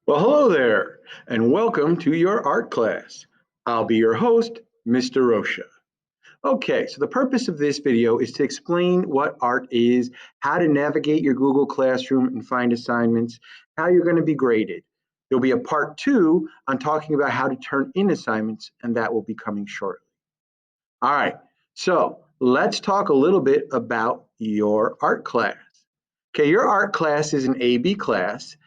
Well, hello there, and welcome to your art class. I'll be your host, Mr. Rocha. Okay, so the purpose of this video is to explain what art is, how to navigate your Google Classroom and find assignments, how you're going to be graded. There'll be a part 2 on talking about how to turn in assignments, and that will be coming shortly. All right, so let's talk a little bit about your art class. Okay, your art class is an AB class.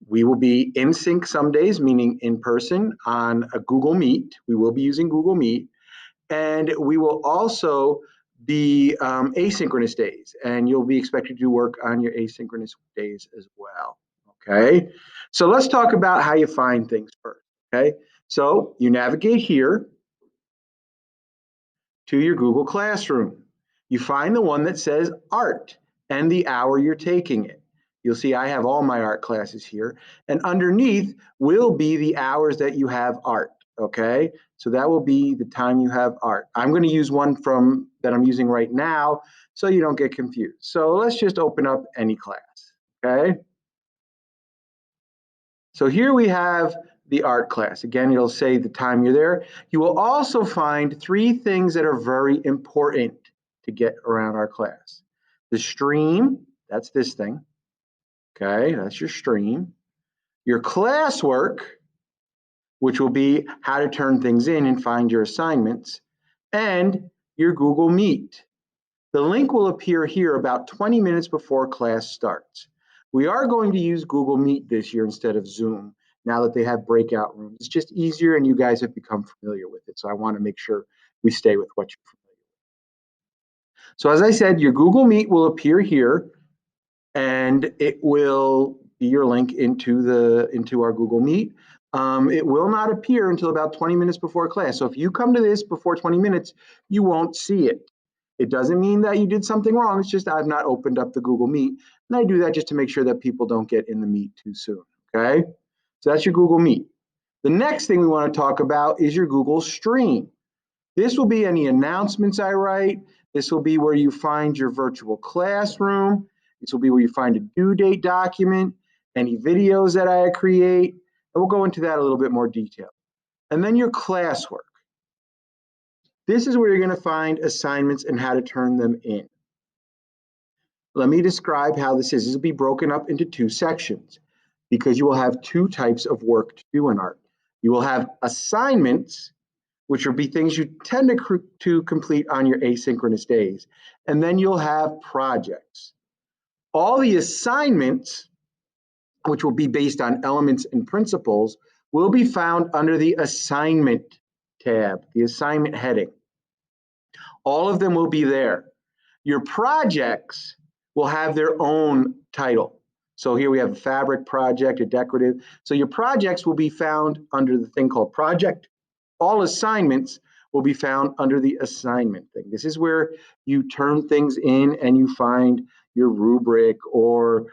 We will be in sync some days, meaning in person on a Google Meet. We will be using Google Meet. And we will also be asynchronous days. And you'll be expected to work on your asynchronous days as well. Okay. So let's talk about how you find things first. Okay. So you navigate here to your Google Classroom. You find the one that says art and the hour you're taking it. You'll see I have all my art classes here, and underneath will be the hours that you have art, okay? So that will be the time you have art. I'm going to use one from that I'm using right now so you don't get confused. So let's just open up any class, okay? So here we have the art class. Again, it'll say the time you're there. You will also find 3 things that are very important to get around our class. The stream, that's this thing. Okay, that's your stream. Your classwork, which will be how to turn things in and find your assignments, and your Google Meet. The link will appear here about 20 minutes before class starts. We are going to use Google Meet this year instead of Zoom now that they have breakout rooms. It's just easier and you guys have become familiar with it. So I want to make sure we stay with what you're familiar with. So as I said, your Google Meet will appear here and it will be your link into our Google Meet. It will not appear until about 20 minutes before class. So if you come to this before 20 minutes, you won't see it. It doesn't mean that you did something wrong. It's just I've not opened up the Google Meet. And I do that just to make sure that people don't get in the Meet too soon, okay? So that's your Google Meet. The next thing we want to talk about is your Google Stream. This will be any announcements I write. This will be where you find your virtual classroom. This will be where you find a due date document, any videos that I create, and we'll go into that a little bit more detail. And then your classwork. This is where you're going to find assignments and how to turn them in. Let me describe how this is. This will be broken up into 2 sections because you will have 2 types of work to do in art. You will have assignments, which will be things you tend to complete on your asynchronous days. And then you'll have projects. All the assignments, which will be based on elements and principles, will be found under the assignment tab, the assignment heading. All of them will be there. Your projects will have their own title. So here we have a fabric project, a decorative. So your projects will be found under the thing called project. All assignments will be found under the assignment thing. This is where you turn things in and you find your rubric or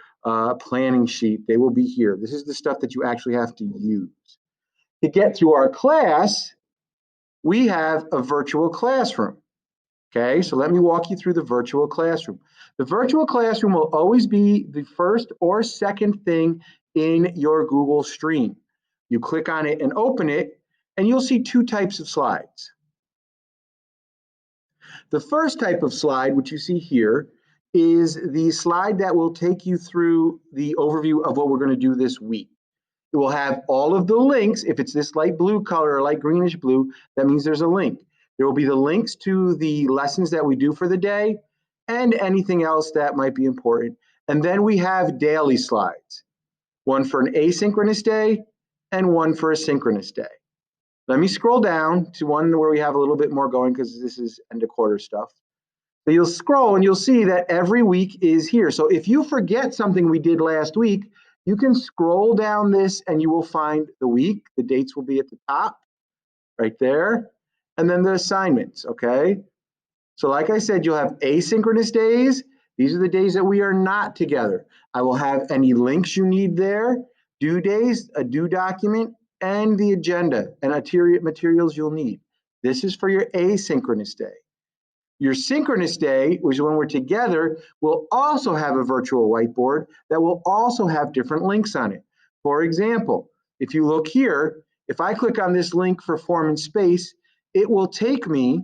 planning sheet. They will be here. This is the stuff that you actually have to use. To get to our class, we have a virtual classroom. Okay, so let me walk you through the virtual classroom. The virtual classroom will always be the first or second thing in your Google Stream. You click on it and open it, and you'll see 2 types of slides. The first type of slide, which you see here, is the slide that will take you through the overview of what we're going to do this week. It will have all of the links. If it's this light blue color or light greenish blue, that means there's a link. There will be the links to the lessons that we do for the day and anything else that might be important. And then we have daily slides, one for an asynchronous day and one for a synchronous day. Let me scroll down to one where we have a little bit more going because this is end of quarter stuff. So you'll scroll and you'll see that every week is here. So if you forget something we did last week, you can scroll down this and you will find the week. The dates will be at the top right there. And then the assignments, okay? So like I said, you'll have asynchronous days. These are the days that we are not together. I will have any links you need there, due days, a due document, and the agenda and materials you'll need. This is for your asynchronous day. Your synchronous day, which is when we're together, will also have a virtual whiteboard that will also have different links on it. For example, if you look here, if I click on this link for form and space, it will take me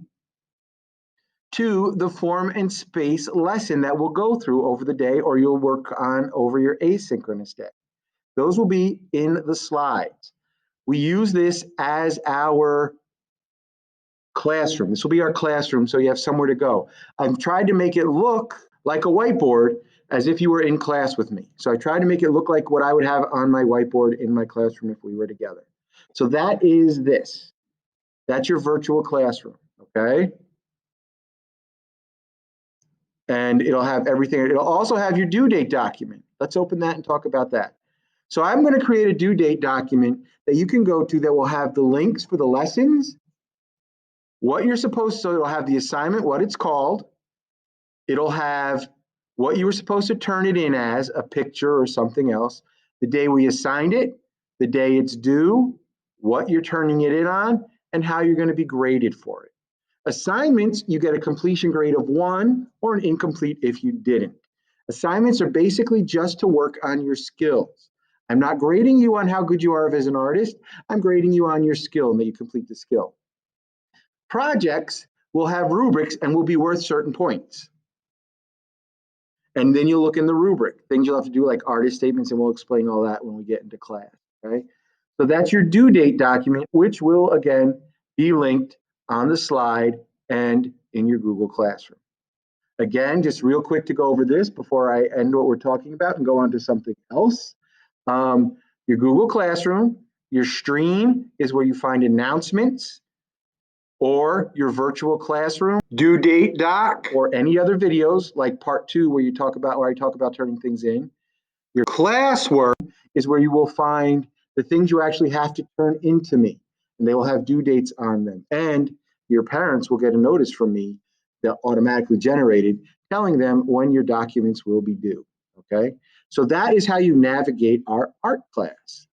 to the form and space lesson that we'll go through over the day, or you'll work on over your asynchronous day. Those will be in the slides. We use this as our classroom. This will be our classroom, so you have somewhere to go. I've tried to make it look like a whiteboard as if you were in class with me. So I tried to make it look like what I would have on my whiteboard in my classroom if we were together. So that is this. That's your virtual classroom, okay? And it'll have everything. It'll also have your due date document. Let's open that and talk about that. So I'm going to create a due date document that you can go to that will have the links for the lessons, what you're supposed to, so it'll have the assignment, what it's called. It'll have what you were supposed to turn it in as, a picture or something else, the day we assigned it, the day it's due, what you're turning it in on, and how you're going to be graded for it. Assignments, you get a completion grade of 1 or an incomplete if you didn't. Assignments are basically just to work on your skills. I'm not grading you on how good you are as an artist. I'm grading you on your skill and that you complete the skill. Projects will have rubrics and will be worth certain points. And then you'll look in the rubric, things you'll have to do like artist statements, and we'll explain all that when we get into class, okay? So that's your due date document, which will, again, be linked on the slide and in your Google Classroom. Again, just real quick to go over this before I end what we're talking about and go on to something else. Your Google Classroom, your stream is where you find announcements, or your virtual classroom, due date doc, or any other videos like part 2 where I talk about turning things in. Your classwork is where you will find the things you actually have to turn into me, and they will have due dates on them. And your parents will get a notice from me that automatically generated telling them when your documents will be due, okay? So that is how you navigate our art class.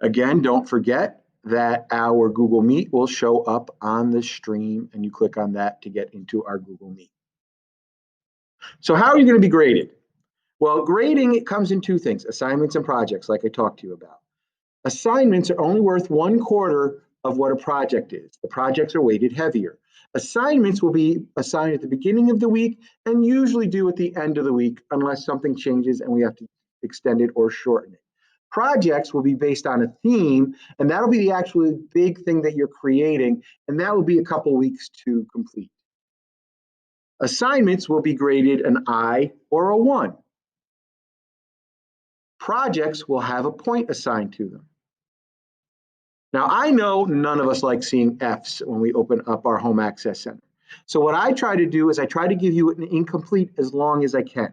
Again, don't forget that our Google Meet will show up on the stream, and you click on that to get into our Google Meet. So how are you going to be graded? Well, grading, it comes in 2 things, assignments and projects, like I talked to you about. Assignments are only worth 1/4 of what a project is. The projects are weighted heavier. Assignments will be assigned at the beginning of the week and usually due at the end of the week, unless something changes and we have to extend it or shorten it. Projects will be based on a theme, and that'll be the actually big thing that you're creating, and that will be a couple weeks to complete. Assignments will be graded an I or a 1. Projects will have a point assigned to them. Now, I know none of us like seeing Fs when we open up our Home Access Center. So what I try to do is I try to give you an incomplete as long as I can.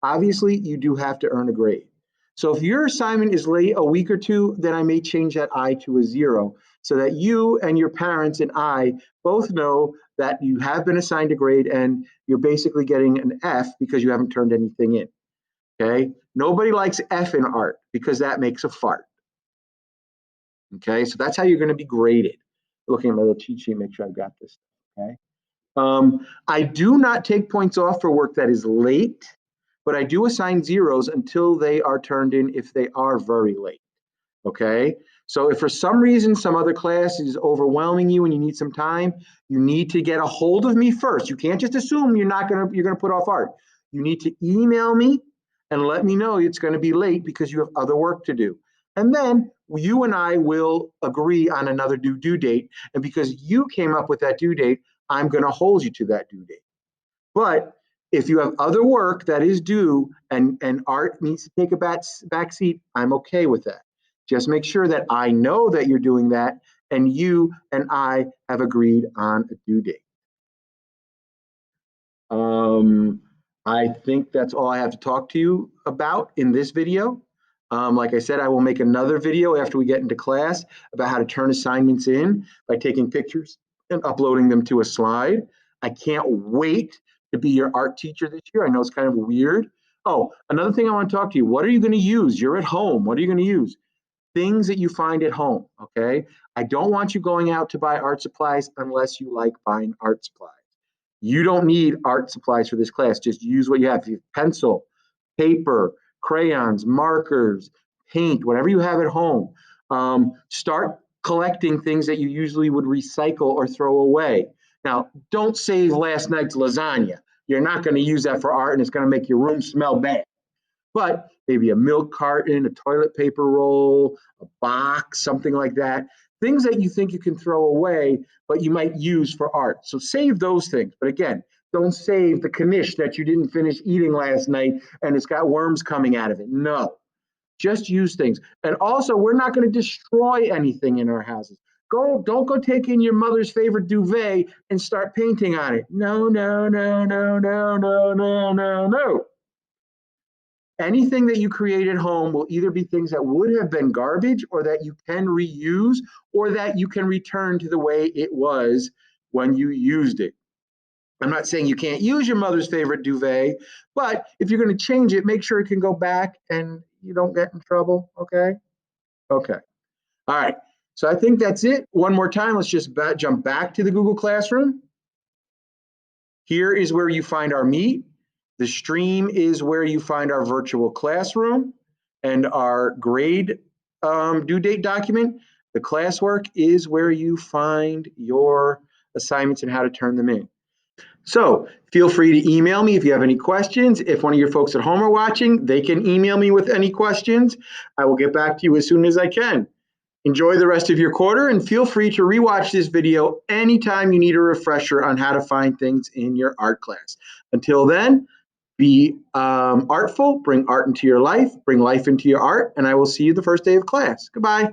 Obviously, you do have to earn a grade. So if your assignment is late a week or 2, then I may change that I to a 0 so that you and your parents and I both know that you have been assigned a grade and you're basically getting an F because you haven't turned anything in, okay? Nobody likes F in art because that makes a fart, okay? So that's how you're gonna be graded. Looking at my little cheat sheet, make sure I've got this, okay? I do not take points off for work that is late, but I do assign 0s until they are turned in if they are very late, okay? So if for some reason some other class is overwhelming you and you need some time, you need to get a hold of me first. You can't just assume you're gonna put off art. You need to email me and let me know it's gonna be late because you have other work to do. And then you and I will agree on another due date. And because you came up with that due date, I'm gonna hold you to that due date. But if you have other work that is due and art needs to take a back seat, I'm okay with that. Just make sure that I know that you're doing that and you and I have agreed on a due date. I think that's all I have to talk to you about in this video. Like I said, I will make another video after we get into class about how to turn assignments in by taking pictures and uploading them to a slide. I can't wait to be your art teacher this year. I know it's kind of weird. Oh, another thing I want to talk to you, what are you going to use? You're at home. What are you going to use? Things that you find at home, okay? I don't want you going out to buy art supplies unless you like buying art supplies. You don't need art supplies for this class. Just use what you have. Pencil, paper, crayons, markers, paint, whatever you have at home. Start collecting things that you usually would recycle or throw away. Now, don't save last night's lasagna. You're not going to use that for art, and it's going to make your room smell bad. But maybe a milk carton, a toilet paper roll, a box, something like that. Things that you think you can throw away, but you might use for art. So save those things. But again, don't save the knish that you didn't finish eating last night and it's got worms coming out of it. No, just use things. And also, we're not going to destroy anything in our houses. Don't go take in your mother's favorite duvet and start painting on it. No, no, no, no, no, no, no, no, no. Anything that you create at home will either be things that would have been garbage or that you can reuse or that you can return to the way it was when you used it. I'm not saying you can't use your mother's favorite duvet, but if you're going to change it, make sure it can go back and you don't get in trouble. Okay. Okay. All right. So I think that's it. One more time, let's just jump back to the Google Classroom. Here is where you find our Meet. The stream is where you find our virtual classroom and our grade due date document. The classwork is where you find your assignments and how to turn them in. So feel free to email me if you have any questions. If one of your folks at home are watching, they can email me with any questions. I will get back to you as soon as I can. Enjoy the rest of your quarter and feel free to rewatch this video anytime you need a refresher on how to find things in your art class. Until then, be artful, bring art into your life, bring life into your art, and I will see you the first day of class. Goodbye.